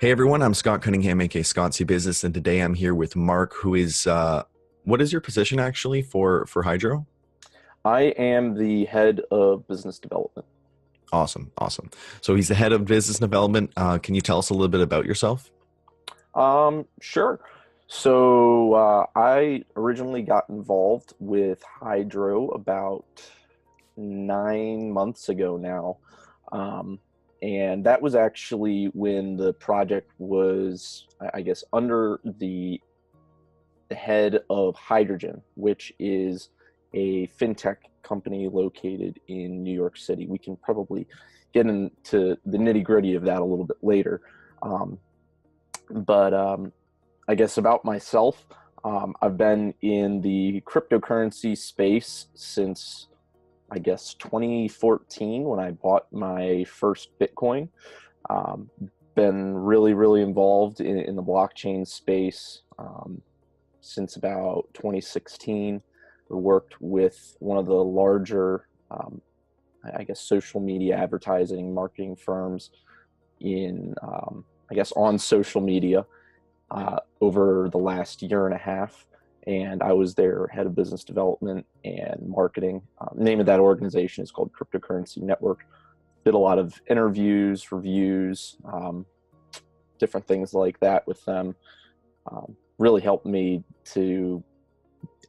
Hey everyone, I'm Scott Cunningham, aka Scottsy Business, and today I'm here with Mark, who is what is your position actually for Hydro? I am the head of business development. Awesome, awesome. So he's the head of business development. Can you tell us a little bit about yourself? Sure. I originally got involved with Hydro about 9 months ago now. Um, and that was actually when the project was, I guess, under the head of Hydrogen, which is a fintech company located in New York City. We can probably get into the nitty gritty of that a little bit later. Um, but I guess about myself, I've been in the cryptocurrency space since, I guess, 2014 when I bought my first Bitcoin. Um, been really, really involved in the blockchain space since about 2016. We worked with one of the larger, I guess, social media advertising marketing firms in, I guess, on social media over the last year and a half. And I was their head of business development and marketing. The name of that organization is called Cryptocurrency Network. Did a lot of interviews, reviews, different things like that with them. Really helped me to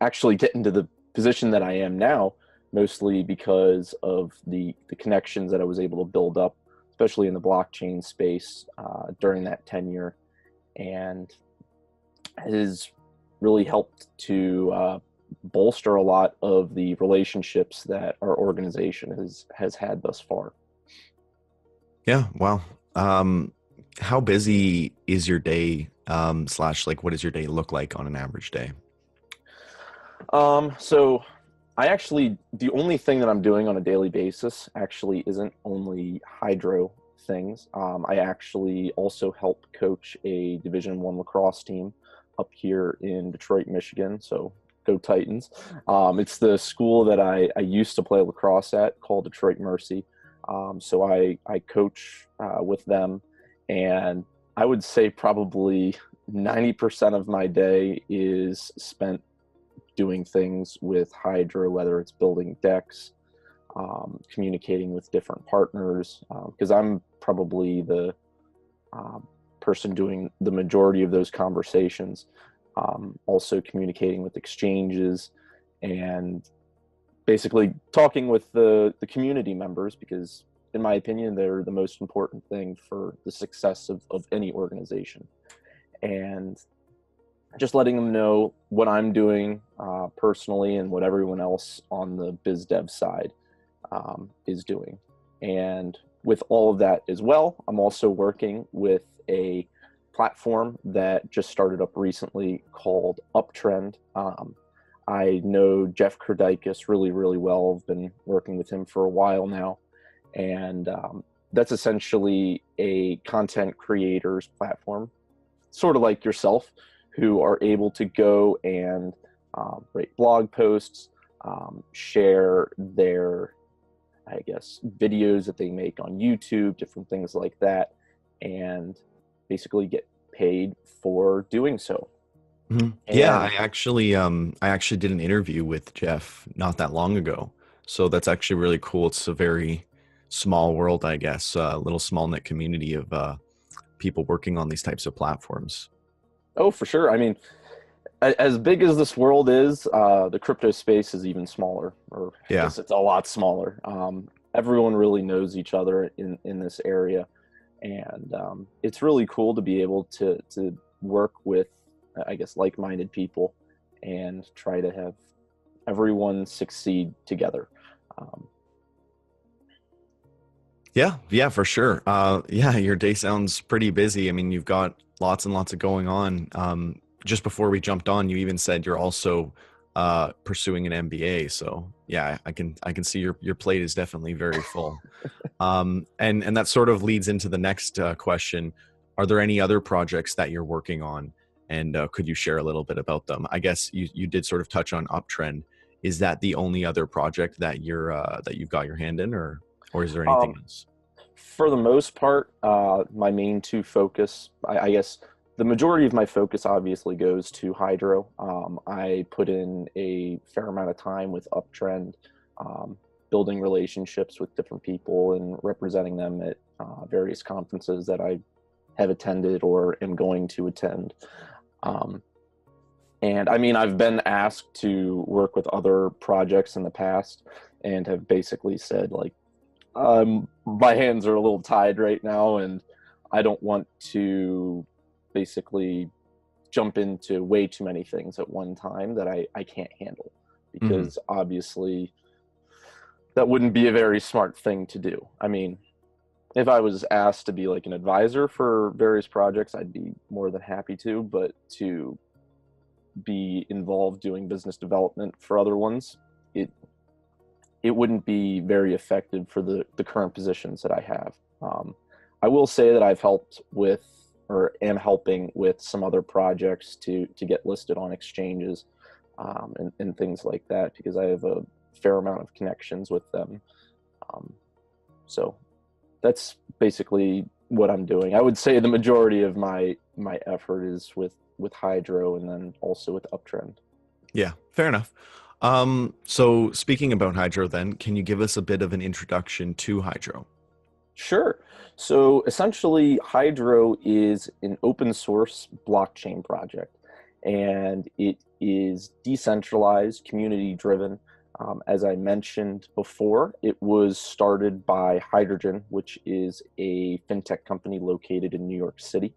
actually get into the position that I am now, mostly because of the connections that I was able to build up, especially in the blockchain space during that tenure, and has really helped to bolster a lot of the relationships that our organization has had thus far. Yeah, wow. How busy is your day? Slash, like, what does your day look like on an average day? So I actually, the only thing that I'm doing on a daily basis actually isn't only hydro things. I actually also help coach a Division I lacrosse team up here in Detroit, Michigan. So go Titans. It's the school that I used to play lacrosse at, called Detroit Mercy. So I coach with them, and I would say probably 90% of my day is spent doing things with Hydro, whether it's building decks, communicating with different partners, because I'm probably the person doing the majority of those conversations. Also communicating with exchanges and basically talking with the community members, because in my opinion, they're the most important thing for the success of any organization. And just letting them know what I'm doing personally and what everyone else on the biz dev side is doing. And with all of that as well, I'm also working with a platform that just started up recently called Uptrend. I know Jeff Kerdikis really, really well. I've been working with him for a while now. And that's essentially a content creators platform, sort of like yourself, who are able to go and write blog posts, share their, I guess, videos that they make on YouTube, different things like that, and basically get paid for doing so. Mhm. Yeah, And I actually did an interview with Jeff not that long ago. So that's actually really cool. It's a very small world, I guess, a little small knit community of people working on these types of platforms. oh, for sure. I mean, as big as this world is, the crypto space is even smaller, or I Yeah. guess it's a lot smaller. Everyone really knows each other in this area, and it's really cool to be able to work with, I guess, like-minded people and try to have everyone succeed together. Um, Yeah, yeah, for sure. Yeah, your day sounds pretty busy. I mean, you've got lots and lots of going on. Just before we jumped on, you even said you're also pursuing an MBA. So yeah, I can see your plate is definitely very full. And that sort of leads into the next question. Are there any other projects that you're working on? And could you share a little bit about them? I guess you did sort of touch on Uptrend. Is that the only other project that you've got your hand in, or is there anything um, else? For the most part, my main two focus, I guess the majority of my focus obviously goes to hydro. I put in a fair amount of time with Uptrend, um, building relationships with different people and representing them at various conferences that I have attended or am going to attend. Um, and I mean, I've been asked to work with other projects in the past and have basically said, like, my hands are a little tied right now, and I don't want to basically jump into way too many things at one time that I can't handle, Hmm. because obviously that wouldn't be a very smart thing to do. I mean, if I was asked to be like an advisor for various projects, I'd be more than happy to, but to be involved doing business development for other ones, it it wouldn't be very effective for the current positions that I have. I will say that I've helped with or am helping with some other projects to get listed on exchanges, and things like that, because I have a fair amount of connections with them. Um, so that's basically what I'm doing. I would say the majority of my effort is with hydro, and then also with uptrend. Yeah, fair enough. So speaking about hydro, then, can you give us a bit of an introduction to hydro? Sure. So essentially, Hydro is an open source blockchain project, and it is decentralized, community driven. As I mentioned before, it was started by Hydrogen, which is a fintech company located in New York City.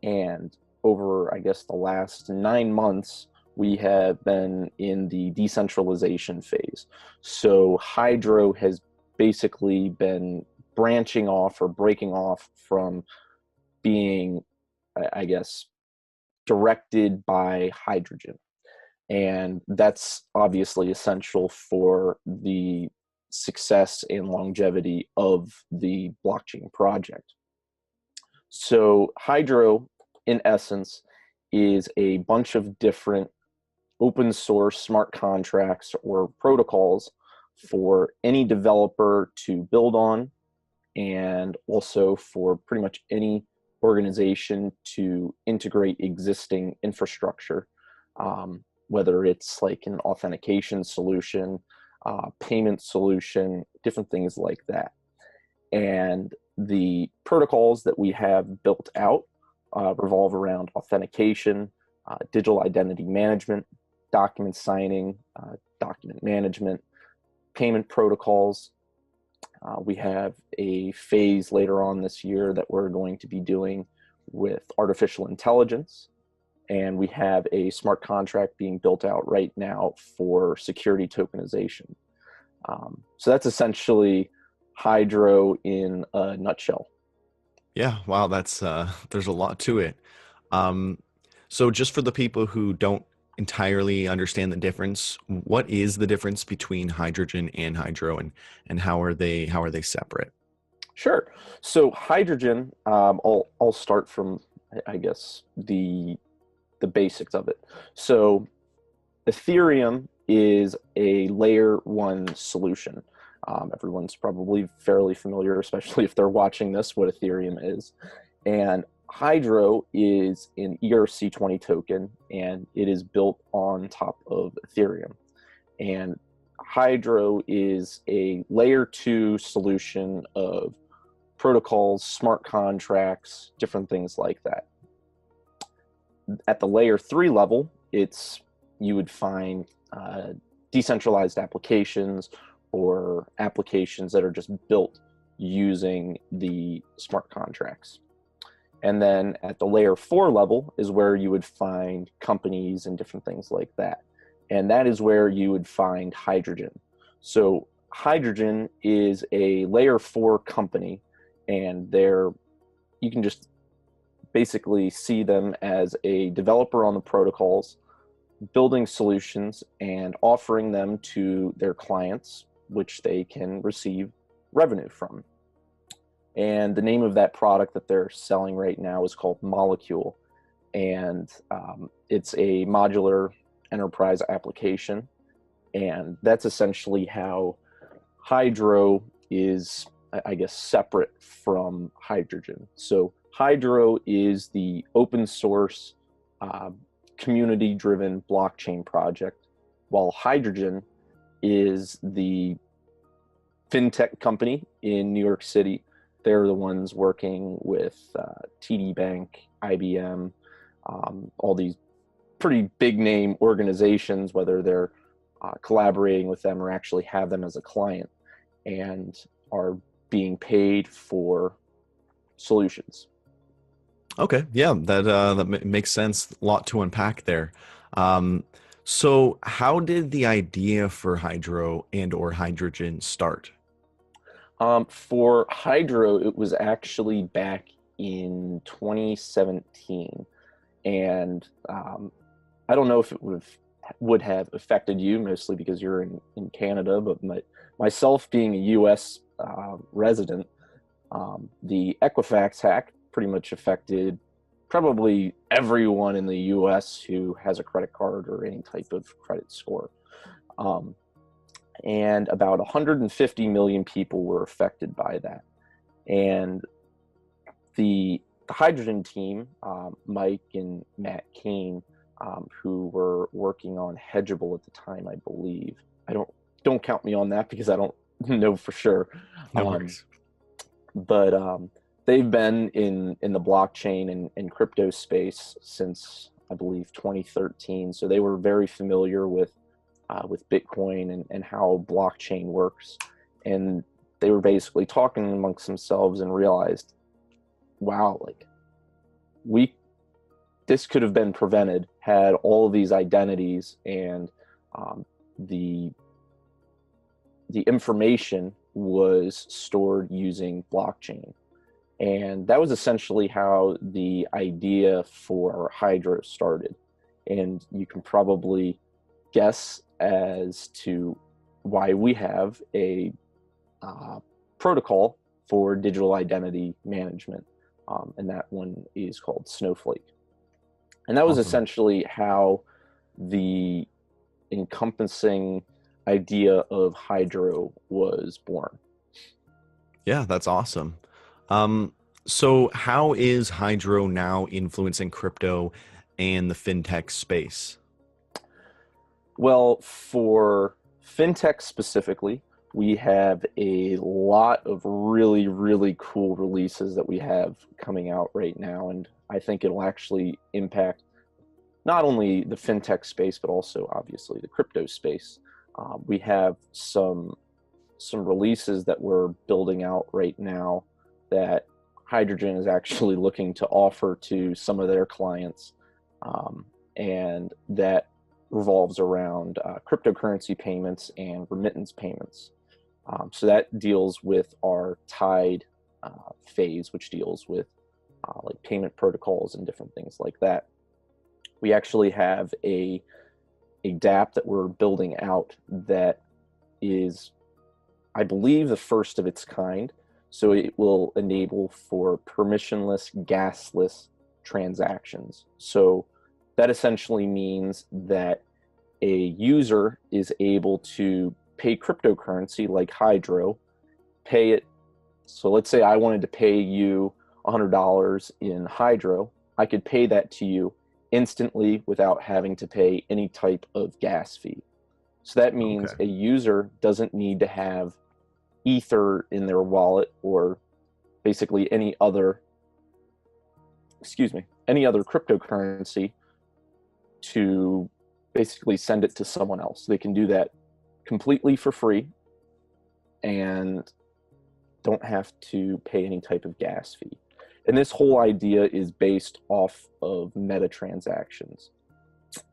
And over, I guess, the last 9 months, we have been in the decentralization phase. So Hydro has basically been branching off or breaking off from being, I guess, directed by hydrogen. And that's obviously essential for the success and longevity of the blockchain project. So, Hydro, in essence, is a bunch of different open source smart contracts or protocols for any developer to build on, and also for pretty much any organization to integrate existing infrastructure, whether it's like an authentication solution, payment solution, different things like that. And the protocols that we have built out revolve around authentication, digital identity management, document signing, document management, payment protocols. We have a phase later on this year that we're going to be doing with artificial intelligence. And we have a smart contract being built out right now for security tokenization. So that's essentially Hydro in a nutshell. Yeah, wow, that's there's a lot to it. Um, so just for the people who don't entirely understand the difference, what is the difference between hydrogen and hydro, and how are they separate? Sure. So hydrogen, I'll start from, I guess, the basics of it. So Ethereum is a layer one solution. Everyone's probably fairly familiar, especially if they're watching this, what Ethereum is. And Hydro is an ERC20 token, and it is built on top of Ethereum. And Hydro is a layer two solution of protocols, smart contracts, different things like that. At the layer three level, it's you would find decentralized applications or applications that are just built using the smart contracts. And then at the layer four level is where you would find companies and different things like that. And that is where you would find Hydrogen. So Hydrogen is a layer four company, and you can just basically see them as a developer on the protocols, building solutions and offering them to their clients, which they can receive revenue from. And the name of that product that they're selling right now is called Molecule. And it's a modular enterprise application. And that's essentially how Hydro is, I guess, separate from hydrogen. So Hydro is the open source, uh, community-driven blockchain project, while Hydrogen is the fintech company in New York City. They're the ones working with TD Bank, IBM, all these pretty big name organizations, whether they're collaborating with them or actually have them as a client, and are being paid for solutions. Okay, yeah, that makes sense. A lot to unpack there. Um, so, how did the idea for hydro and or hydrogen start? For Hydro, it was actually back in 2017, and I don't know if it would have affected you, mostly because you're in Canada, but myself being a U.S. Resident, the Equifax hack pretty much affected probably everyone in the U.S. who has a credit card or any type of credit score. Um, and about 150 million people were affected by that. And the hydrogen team, Mike and Matt Kane, who were working on Hedgeable at the time, I believe. I don't count me on that because I don't know for sure. No Um, worries. but they've been in the blockchain and crypto space since I believe 2013. So they were very familiar with Bitcoin and how blockchain works. And they were basically talking amongst themselves and realized, wow, like we this could have been prevented had all of these identities and um, the the information was stored using blockchain. And that was essentially how the idea for Hydro started. And you can probably guess as to why we have a uh, protocol for digital identity management. And that one is called Snowflake. And that was Awesome. essentially how the encompassing idea of Hydro was born. Yeah, that's awesome. Um, so how is hydro now influencing crypto and the fintech space? Well, for fintech specifically, we have a lot of really, really cool releases that we have coming out right now. And I think it'll actually impact not only the fintech space, but also obviously the crypto space. We have some releases that we're building out right now that Hydrogen is actually looking to offer to some of their clients, and that revolves around cryptocurrency payments and remittance payments. So that deals with our Tide phase, which deals with like payment protocols and different things like that. We actually have a dApp that we're building out that is, I believe, the first of its kind. So it will enable for permissionless, gasless transactions. So that essentially means that a user is able to pay cryptocurrency like Hydro, pay it. So let's say I wanted to pay you $100 in Hydro. I could pay that to you instantly without having to pay any type of gas fee. So that Okay. means a user doesn't need to have Ether in their wallet or basically any other cryptocurrency to basically send it to someone else. They can do that completely for free and don't have to pay any type of gas fee. And this whole idea is based off of meta transactions,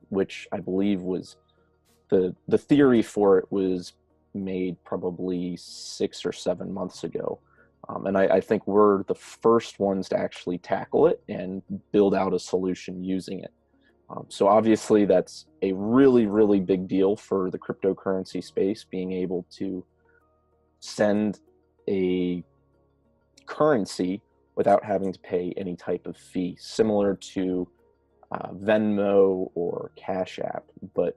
which I believe was the theory for it was made probably 6 or 7 months ago. And I think we're the first ones to actually tackle it and build out a solution using it. So obviously that's a really, really big deal for the cryptocurrency space, being able to send a currency without having to pay any type of fee, similar to Venmo or Cash App, but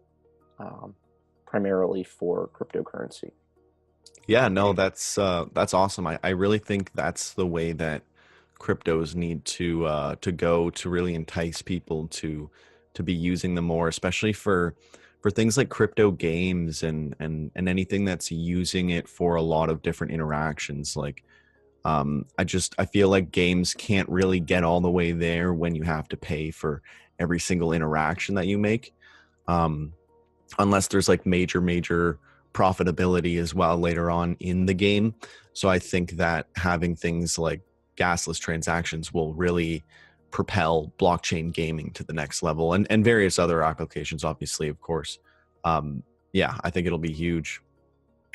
primarily for cryptocurrency. Yeah, no, that's awesome. I really think that's the way that cryptos need to go to really entice people to be using them more, especially for things like crypto games and anything that's using it for a lot of different interactions. Like I feel like games can't really get all the way there when you have to pay for every single interaction that you make. Um, unless there's like major profitability as well later on in the game. So I think that having things like gasless transactions will really propel blockchain gaming to the next level, and various other applications, obviously, of course. Um, yeah, I think it'll be huge.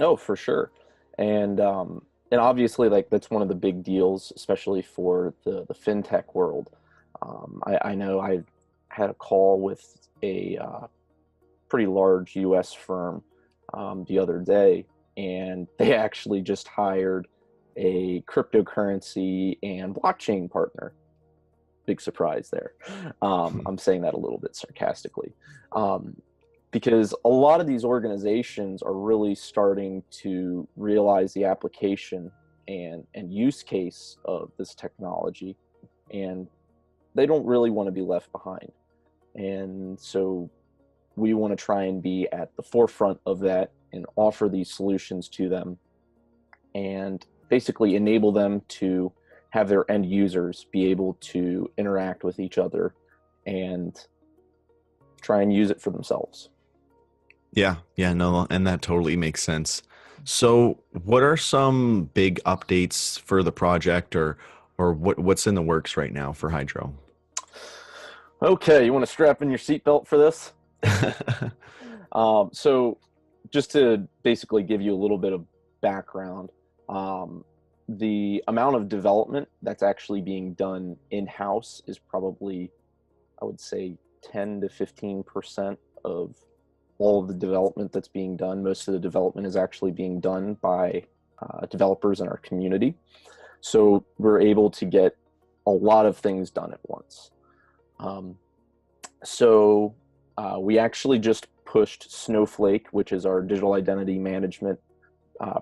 Oh, for sure. And obviously, like that's one of the big deals, especially for the fintech world. I know I had a call with a pretty large U.S. firm the other day, and they actually just hired a cryptocurrency and blockchain partner. Big surprise there. I'm saying that a little bit sarcastically. Um, because a lot of these organizations are really starting to realize the application and use case of this technology, and they don't really want to be left behind. And so we want to try and be at the forefront of that and offer these solutions to them and basically enable them to have their end users be able to interact with each other and try and use it for themselves. Yeah, yeah, no, and that totally makes sense. So, what are some big updates for the project, or what's in the works right now for Hydro? Okay, you want to strap in your seatbelt for this? So, just to basically give you a little bit of background, um, the amount of development that's actually being done in house is probably, I would say, 10 to 15% of all of the development that's being done. Most of the development is actually being done by developers in our community. So, we're able to get a lot of things done at once. Um, so we actually just pushed Snowflake, which is our digital identity management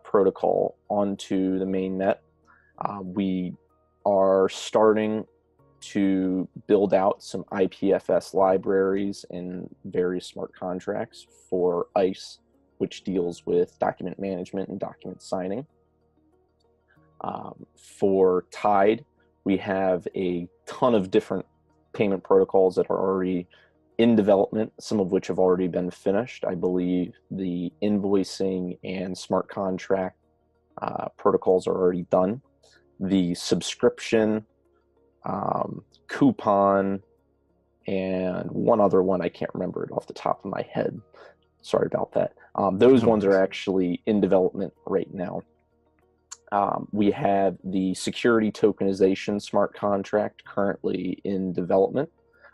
protocol, onto the main net. We are starting to build out some IPFS libraries and various smart contracts for ICE, which deals with document management and document signing. For Tide, we have a ton of different payment protocols that are already in development, some of which have already been finished. I believe the invoicing and smart contract protocols are already done. The subscription, coupon, and one other one, I can't remember it off the top of my head. Sorry about that. Those No ones are worries. actually in development right now. We have the security tokenization smart contract currently in development.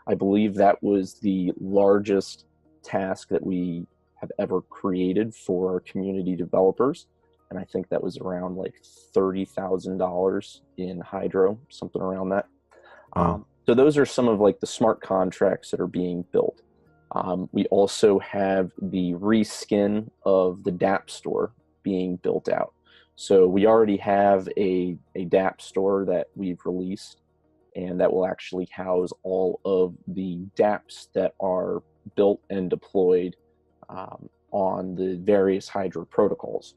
I believe that was the largest task that we have ever created for community developers. And I think that was around like $30,000 in Hydro, something around that. Wow. So those are some of like the smart contracts that are being built. We also have the reskin of the dApp store being built out. So we already have a dApp store that we've released, and that will actually house all of the dApps that are built and deployed on the various Hydra protocols.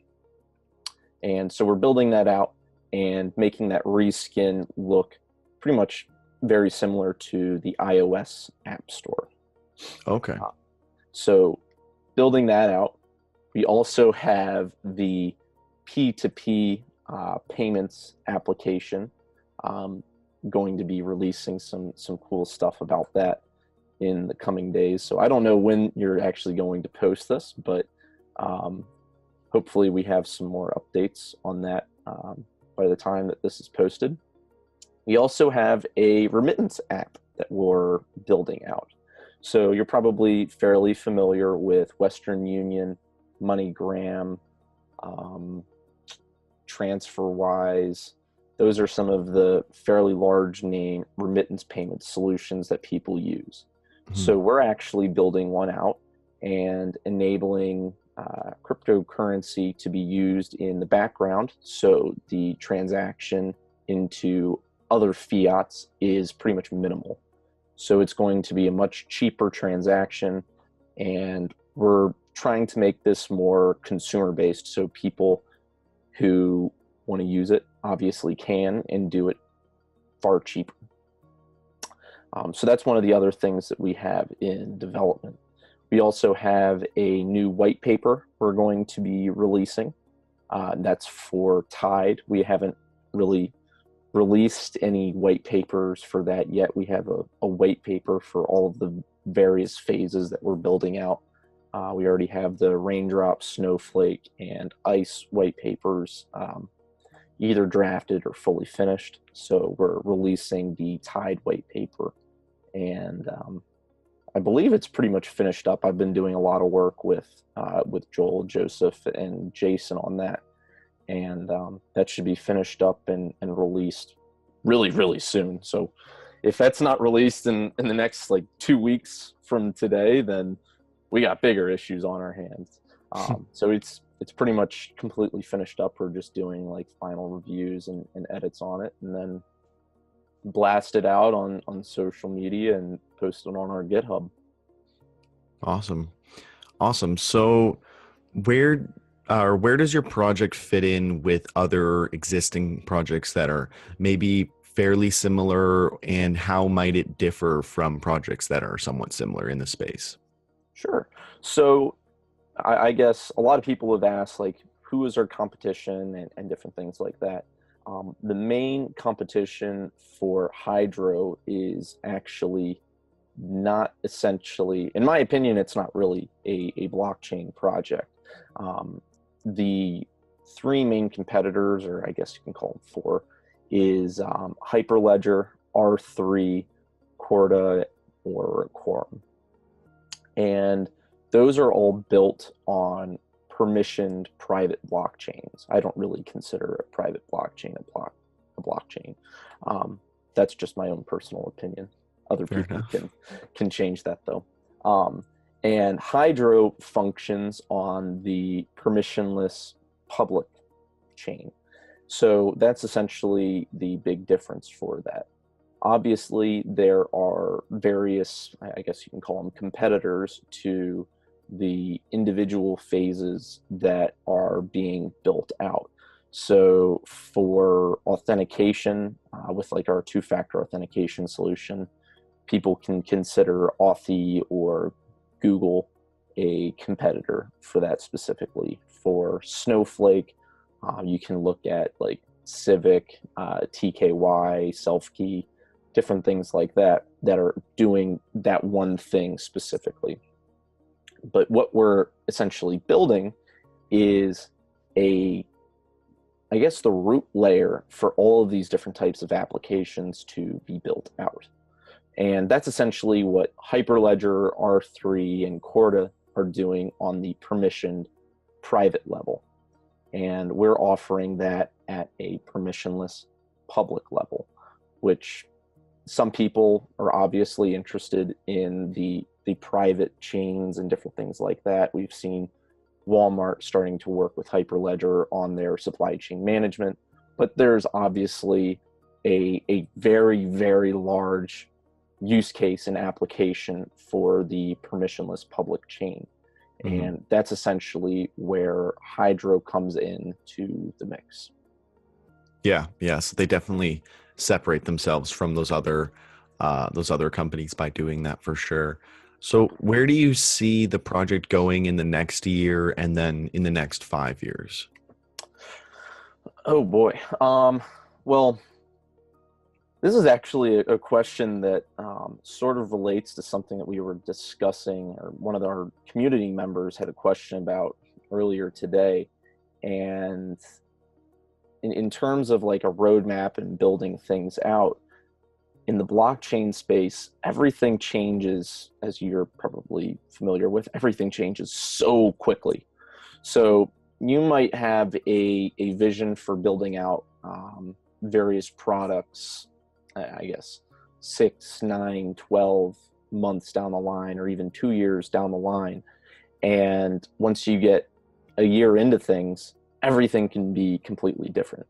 And so we're building that out and making that reskin look pretty much very similar to the iOS App Store. Okay. Uh, so building that out, we also have the P2P payments application. Going to be releasing some cool stuff about that in the coming days. So I don't know when you're actually going to post this, but um, hopefully we have some more updates on that by the time that this is posted. We also have a remittance app that we're building out. So you're probably fairly familiar with Western Union, MoneyGram, um, TransferWise. Those are some of the fairly large name remittance payment solutions that people use. Mhm. So we're actually building one out and enabling cryptocurrency to be used in the background, so the transaction into other fiats is pretty much minimal. So it's going to be a much cheaper transaction, and we're trying to make this more consumer based, so people who want to use it obviously can and do it far cheaper. So that's one of the other things that we have in development. We also have a new white paper we're going to be releasing. That's for Tide. We haven't really released any white papers for that yet. We have a white paper for all of the various phases that we're building out. We already have the raindrop, snowflake, and ice white papers either drafted or fully finished. So we're releasing the Tide white paper, and I believe it's pretty much finished up. I've been doing a lot of work with Joel, Joseph, and Jason on that, and that should be finished up and released really, really soon. So if that's not released in the next like 2 weeks from today, then we got bigger issues on our hands. So it's pretty much completely finished up. We're just doing like final reviews and edits on it, and then blast it out on social media and post it on our GitHub. Awesome. Awesome. So where does your project fit in with other existing projects that are maybe fairly similar, and how might it differ from projects that are somewhat similar in the space? Sure. So I guess a lot of people have asked, like, who is our competition and different things like that. The main competition for Hydro is actually not essentially, in my opinion, it's not really a blockchain project. The three main competitors, or I guess you can call them four, is Hyperledger, R3, Corda, or Quorum. And those are all built on permissioned private blockchains. I don't really consider a private blockchain a blockchain. That's just my own personal opinion. Other Fair people enough. can change that though. And Hydro functions on the permissionless public chain. So that's essentially the big difference for that. Obviously, there are various, I guess you can call them competitors to the individual phases that are being built out. So for authentication, with like our two-factor authentication solution, people can consider Authy or Google a competitor for that specifically. For Snowflake, you can look at like Civic, TKY, Selfkey, different things like that that are doing that one thing specifically. But what we're essentially building is I guess, the root layer for all of these different types of applications to be built out. And that's essentially what Hyperledger, R3, and Corda are doing on the permissioned private level. And we're offering that at a permissionless public level, which some people are obviously interested in the private chains and different things like that. We've seen Walmart starting to work with Hyperledger on their supply chain management, but there's obviously a very, very large use case and application for the permissionless public chain. Mhm. And that's essentially where Hydro comes in to the mix. Yeah. So they definitely separate themselves from those other companies by doing that for sure. So where do you see the project going in the next year and then in the next 5 years? Oh boy. Well, this is actually a question that sort of relates to something that we were discussing, or one of our community members had a question about earlier today. And in terms of like a roadmap and building things out, in the blockchain space, everything changes, as you're probably familiar with, everything changes so quickly. So you might have a vision for building out various products, I guess, 6, 9, 12 months down the line, or even 2 years down the line. And once you get a year into things, everything can be completely different.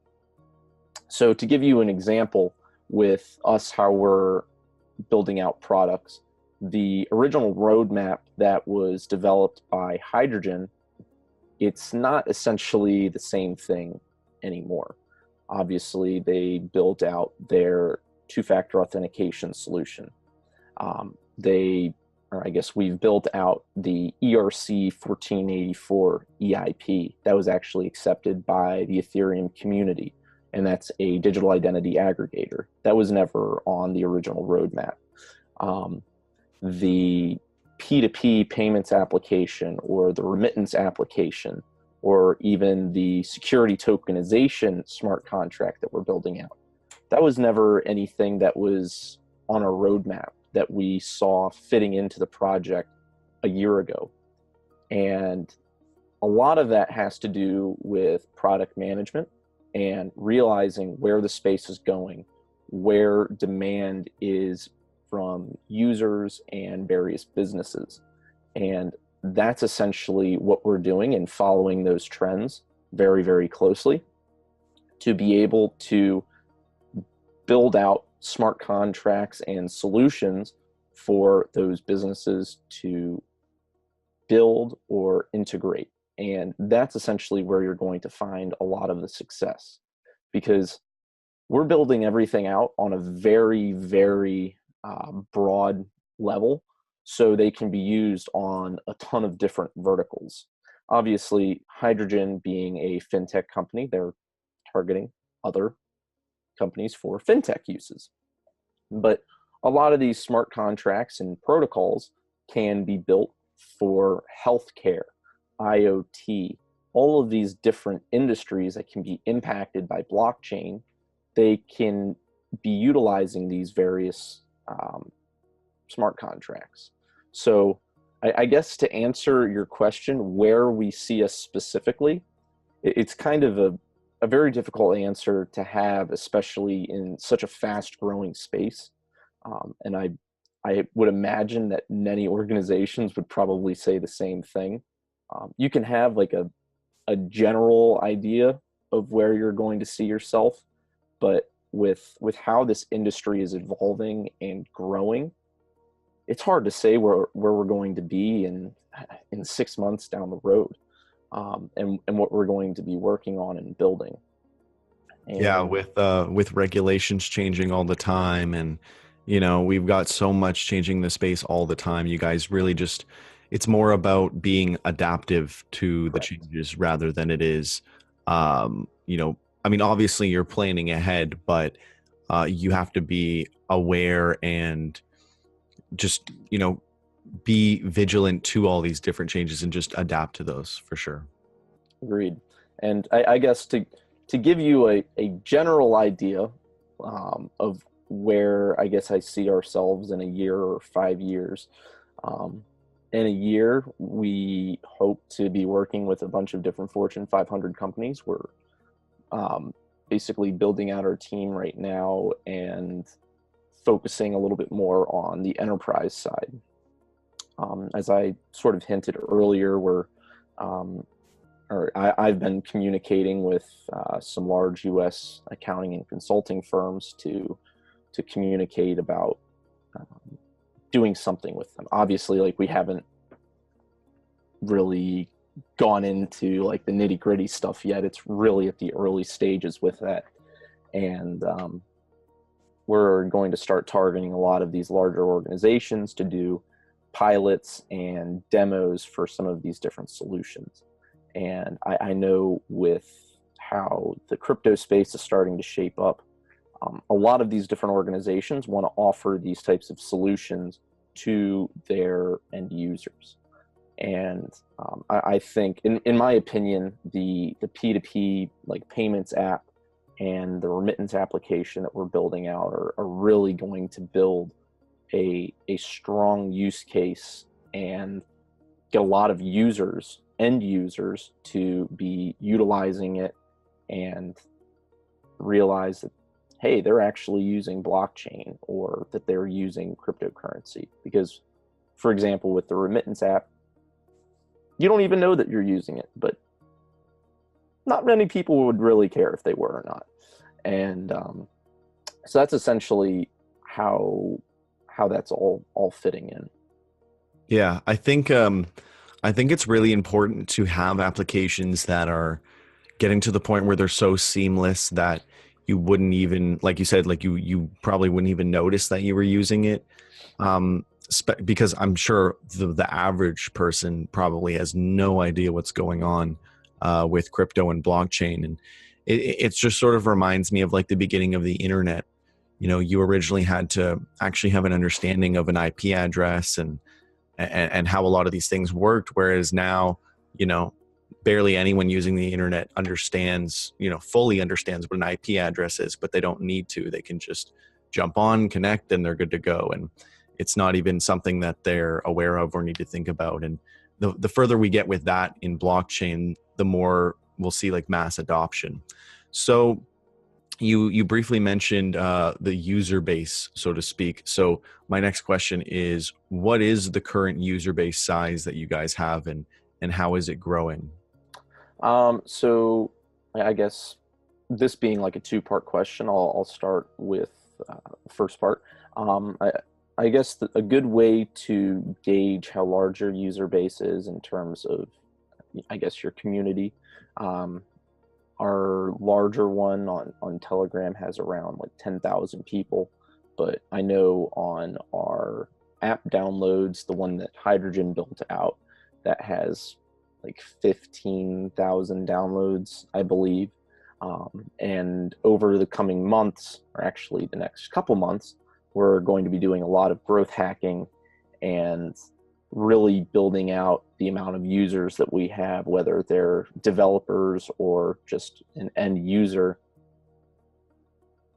So to give you an example with us, how we're building out products, the original roadmap that was developed by Hydrogen, it's not essentially the same thing anymore. Obviously, they built out their two-factor authentication solution. Or I guess we've built out the ERC 1484 EIP that was actually accepted by the Ethereum community, and that's a digital identity aggregator. That was never on the original roadmap. The P2P payments application, or the remittance application, or even the security tokenization smart contract that we're building out, that was never anything that was on our roadmap that we saw fitting into the project a year ago. And a lot of that has to do with product management and realizing where the space is going, where demand is from users and various businesses. And that's essentially what we're doing, and following those trends very, very closely to be able to build out smart contracts and solutions for those businesses to build or integrate. And that's essentially where you're going to find a lot of the success, because we're building everything out on a very, very broad level, so they can be used on a ton of different verticals. Obviously, Hydrogen being a fintech company, they're targeting other companies for fintech uses. But a lot of these smart contracts and protocols can be built for healthcare, IoT, all of these different industries that can be impacted by blockchain. They can be utilizing these various smart contracts. So I guess to answer your question, where we see us specifically, it's kind of a very difficult answer to have, especially in such a fast growing space. And I would imagine that many organizations would probably say the same thing. You can have like a general idea of where you're going to see yourself, but with how this industry is evolving and growing, it's hard to say where we're going to be in 6 months down the road, and what we're going to be working on and building. Yeah, And with regulations changing all the time, and we've got so much changing the space all the time. You guys really just, it's more about being adaptive to the correct. changes rather than it is, I mean, obviously you're planning ahead, but you have to be aware and just, be vigilant to all these different changes and just adapt to those for sure. Agreed. And I guess to give you a general idea of where I guess I see ourselves in a year or 5 years. In a year, we hope to be working with a bunch of different Fortune 500 companies. We're basically building out our team right now and focusing a little bit more on the enterprise side. As I sort of hinted earlier, I've been communicating with some large U.S. accounting and consulting firms to communicate about doing something with them. Obviously, like, we haven't really gone into like the nitty gritty stuff yet. It's really at the early stages with that, and we're going to start targeting a lot of these larger organizations to do pilots and demos for some of these different solutions. And I know with how the crypto space is starting to shape up, a lot of these different organizations want to offer these types of solutions to their end users. And I think, in my opinion, the P2P like payments app and the remittance application that we're building out are really going to build a strong use case and get a lot of end users to be utilizing it and realize that, hey, they're actually using blockchain, or that they're using cryptocurrency. Because, for example, with the remittance app, you don't even know that you're using it, but not many people would really care if they were or not. And so that's essentially how that's all fitting in. Yeah, I think it's really important to have applications that are getting to the point where they're so seamless that you wouldn't even, like you said, like you probably wouldn't even notice that you were using it. Because I'm sure the average person probably has no idea what's going on with crypto and blockchain, and it just sort of reminds me of like the beginning of the internet. You know, you originally had to actually have an understanding of an IP address and how a lot of these things worked, whereas now, you know, barely anyone using the internet understands, you know, fully understands what an IP address is, but they don't need to. They can just jump on, connect, and they're good to go. And it's not even something that they're aware of or need to think about. And the further we get with that in blockchain, the more we'll see like mass adoption. So you briefly mentioned the user base, so to speak. So my next question is, what is the current user base size that you guys have, and how is it growing? So I guess this being like a two-part question, I'll start with the first part. I guess a good way to gauge how large your user base is in terms of, I guess, your community. Um, our larger one on Telegram has around like 10,000 people, but I know on our app downloads, the one that Hydrogen built out, that has like 15,000 downloads, I believe. And over the coming months, or actually the next couple months, we're going to be doing a lot of growth hacking and really building out the amount of users that we have, whether they're developers or just an end user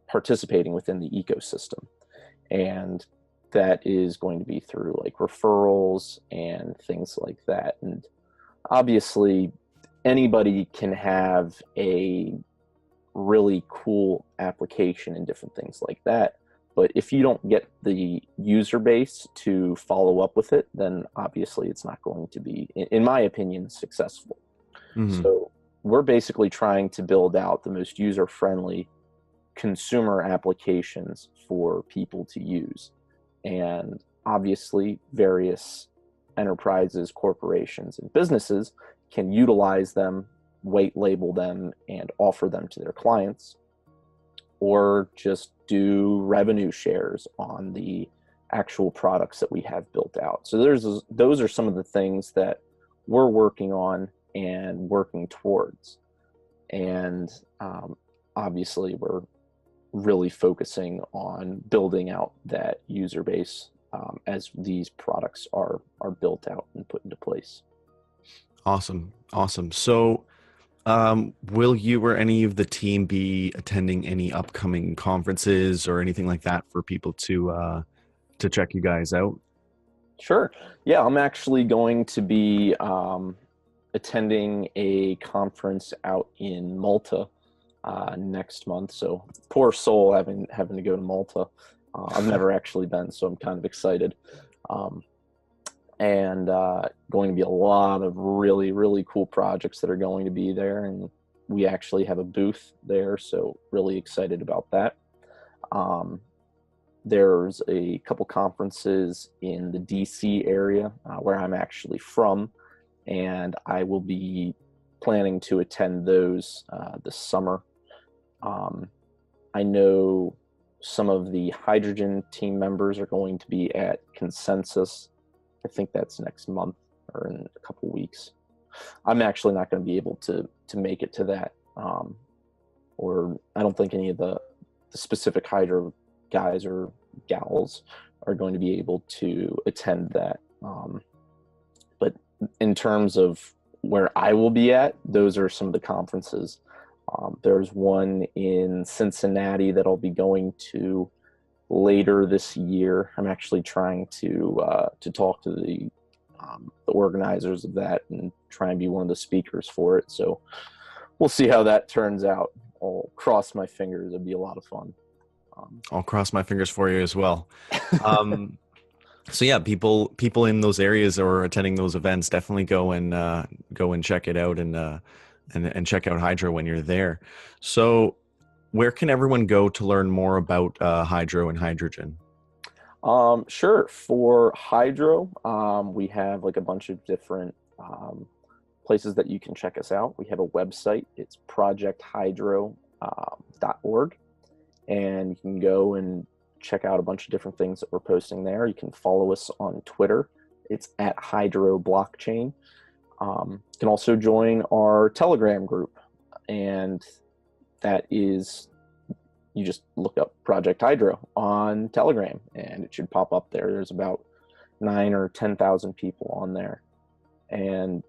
participating within the ecosystem. And that is going to be through like referrals and things like that. And obviously, anybody can have a really cool application and different things like that. But if you don't get the user base to follow up with it, then obviously it's not going to be, in my opinion, successful. Hmm. So we're basically trying to build out the most user-friendly consumer applications for people to use. And obviously, various enterprises, corporations, and businesses can utilize them, white label them, and offer them to their clients, or just do revenue shares on the actual products that we have built out. So those are some of the things that we're working on and working towards. And obviously, we're really focusing on building out that user base as these products are built out and put into place. Awesome, awesome. So will you or any of the team be attending any upcoming conferences or anything like that for people to check you guys out? Sure. Yeah, I'm actually going to be attending a conference out in Malta next month. So poor soul having to go to Malta. I've never actually been, so I'm kind of excited. Um, and going to be a lot of really, really cool projects that are going to be there. And we actually have a booth there, so really excited about that. Um, there's a couple conferences in the DC area where I'm actually from, and I will be planning to attend those this summer. Um, I know some of the Hydrogen team members are going to be at Consensus. I think that's next month or in a couple weeks. I'm actually not going to be able to make it to that, or I don't think any of the specific Hydro guys or gals are going to be able to attend that. But in terms of where I will be at, those are some of the conferences. There's one in Cincinnati that I'll be going to later this year. I'm actually trying to talk to the organizers of that and try and be one of the speakers for it. So we'll see how that turns out. I'll cross my fingers. It'll be a lot of fun. I'll cross my fingers for you as well. Um, So yeah, people in those areas or attending those events definitely go and check it out and check out Hydro when you're there. So where can everyone go to learn more about hydro and hydrogen? Sure. For hydro, we have like a bunch of different places that you can check us out. We have a website. It's projecthydro.org, and you can go and check out a bunch of different things that we're posting there. You can follow us on Twitter. It's at Hydro Blockchain. You can also join our Telegram group, and that is, you just look up Project Hydro on Telegram, and it should pop up there. There's about 9 or 10,000 people on there, and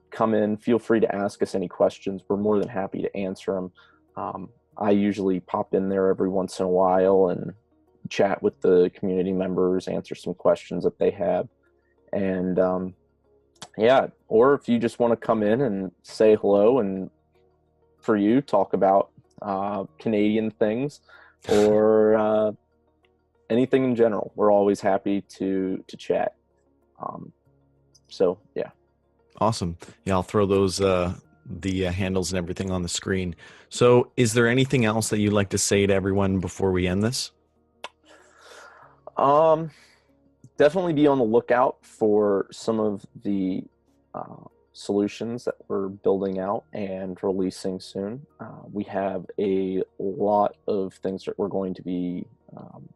come in. Feel free to ask us any questions. We're more than happy to answer them. I usually pop in there every once in a while and chat with the community members, answer some questions that they have, and yeah. Or if you just want to come in and say hello, and for you talk about Canadian things or anything in general, we're always happy to chat. Um, so yeah. Awesome. Yeah, I'll throw those the handles and everything on the screen. So, is there anything else that you'd like to say to everyone before we end this? Um, Definitely be on the lookout for some of the solutions that we're building out and releasing soon. We have a lot of things that we're going to be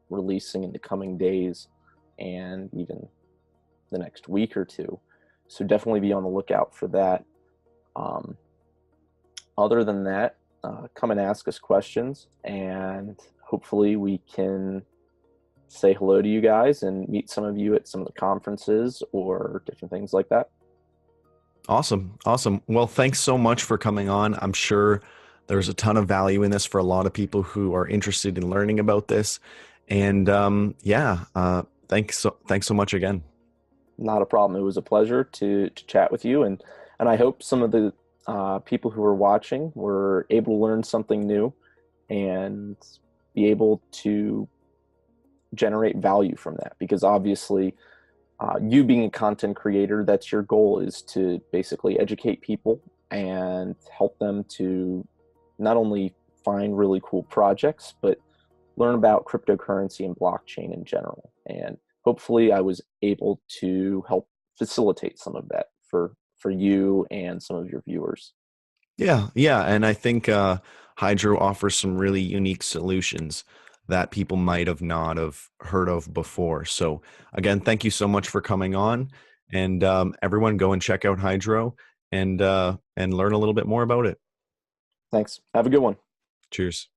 releasing in the coming days and even the next week or two. So definitely be on the lookout for that. Um, Other than that, come and ask us questions, and hopefully we can say hello to you guys and meet some of you at some of the conferences or different things like that. Awesome. Awesome. Well, thanks so much for coming on. I'm sure there's a ton of value in this for a lot of people who are interested in learning about this. And yeah, thanks so much again. Not a problem. It was a pleasure to chat with you, and I hope some of the people who are watching were able to learn something new and be able to generate value from that, because obviously you being a content creator, that's your goal, is to basically educate people and help them to not only find really cool projects, but learn about cryptocurrency and blockchain in general. And hopefully I was able to help facilitate some of that for you and some of your viewers. Yeah, yeah, and I think Hydro offers some really unique solutions that people might have not have heard of before. So again, thank you so much for coming on, and everyone go and check out Hydro and learn a little bit more about it. Thanks. Have a good one. Cheers.